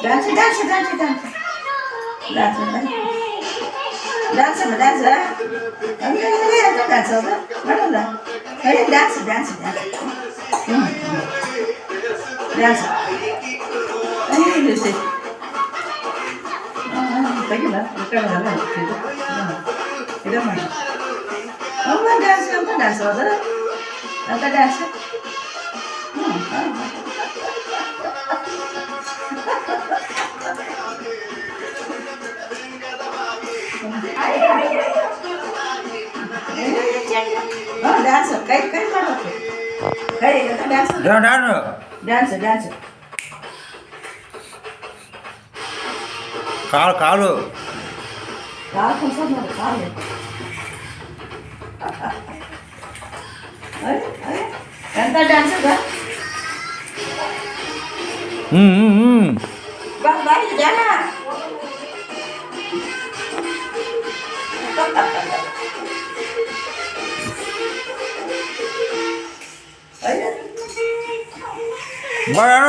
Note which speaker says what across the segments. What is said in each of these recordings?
Speaker 1: Dance dance dance dance dance dance ಅಲ್ಲ dance ಹಂಗೆ dance ಅದು ಮಾಡಲ್ಲ ಹೇಳಿ ಡ್ಯಾನ್ಸ್ ಡ್ಯಾನ್ಸ್ ಡ್ಯಾನ್ಸ್ ಡ್ಯಾನ್ಸ್ ಹಂಗೆ ತೆಗಿಲ್ಲ ಇಟ್ಕೊಳ್ಳೋದಲ್ಲ ಇದು ಮಾಡಿ ಅಮ್ಮ ಡ್ಯಾನ್ಸ್ ಅಂತ ಡ್ಯಾನ್ಸ್ ಅದು ಅಂತ ಡ್ಯಾನ್ಸ್ ಡ್ಯಾನ್ಸ್ ಕೈ ಕೈ ಮಾಡಬೇಕು ಕೈ ಡ್ಯಾನ್ಸ್ ಡ್ಯಾನ್ಸ್ ಡ್ಯಾನ್ಸ್
Speaker 2: ಕಾಲು ಕಾಲು
Speaker 1: ಕಾಲು ಕುಂಸೋದು ನೋಡಿ ಕಾಲು ಎಂತ ಡ್ಯಾನ್ಸ್ ಅದ ಬಾ ಬಾಯಿ ಜನ
Speaker 2: ಬರೋಣ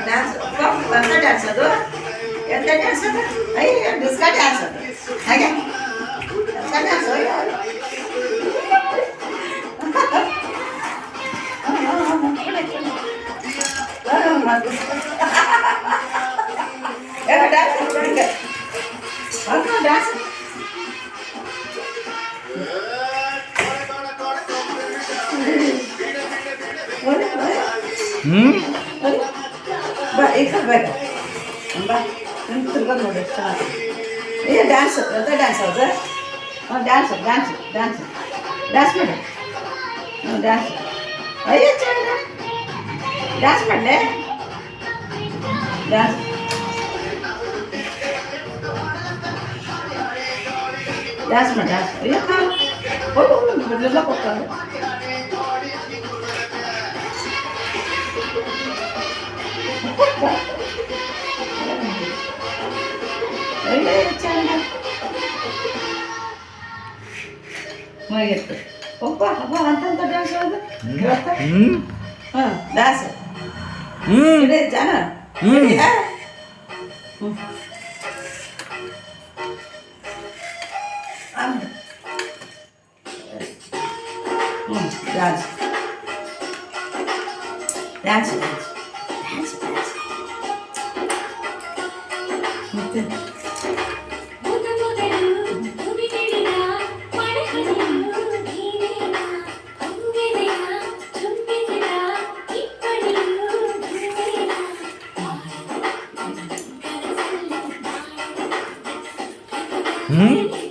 Speaker 1: ಡ್ಯಾನ್ಸ್ ಎಂತ ಡ್ಯಾನ್ಸ್ ಅದು ಎಂತ ಡ್ಯಾನ್ಸ್ ಅದು ಡಿಸ್ಕೋ ಡ್ಯಾನ್ಸ್ ಅದು ಹಾಗೆ ಎಂತ ಡ್ಯಾನ್ಸ್ ಡ್ಯಾನ್ಸ್ ಬಾ ಈ ಕಡೆ ಬೇಡ ಬಾ ನಿಮ್ಗೆ ತಿರ್ಗೋದು ನೋಡಿ ಎಷ್ಟು ಚೆನ್ನಾಗಿ ಏ ಡ್ಯಾನ್ಸ್ ಎಂತ ಡ್ಯಾನ್ಸ್ ಹೌದು ಹಾಂ ಡ್ಯಾನ್ಸ್ ಡ್ಯಾನ್ಸ್ ಡ್ಯಾನ್ಸ್ ಡ್ಯಾನ್ಸ್ ಮಾಡಿ ಹ್ಞೂ ಡ್ಯಾನ್ಸ್ ಅಯ್ಯೋ ಚೆನ್ನಾಗಿ ಡ್ಯಾನ್ಸ್ ಮಾಡಲೆ ಡ್ಯಾನ್ಸ್ ಡ್ಯಾನ್ಸ್ ಮಾಡಿ ಡ್ಯಾನ್ಸ್ ಅಯ್ಯೋ ಕಾಲು ಹೋಗು ಮೊದಲೆಲ್ಲ ಕೊಡ್ತಾರೆ ಮುಗಿತ್ತು ಒಪ್ಪ ಹಬ್ಬ ಅಂತಂತ ಡ್ಯಾನ್ಸ್ ಅದು ಹಾಂ ಡ್ಯಾನ್ಸ್ ಇಡೀ ಜನ ಡ್ಯಾನ್ಸ್ ಡ್ಯಾನ್ಸ್ ಡ್ಯಾನ್ಸ್ ಡ್ಯಾನ್ಸ್ ಮತ್ತೆ
Speaker 2: Hmm?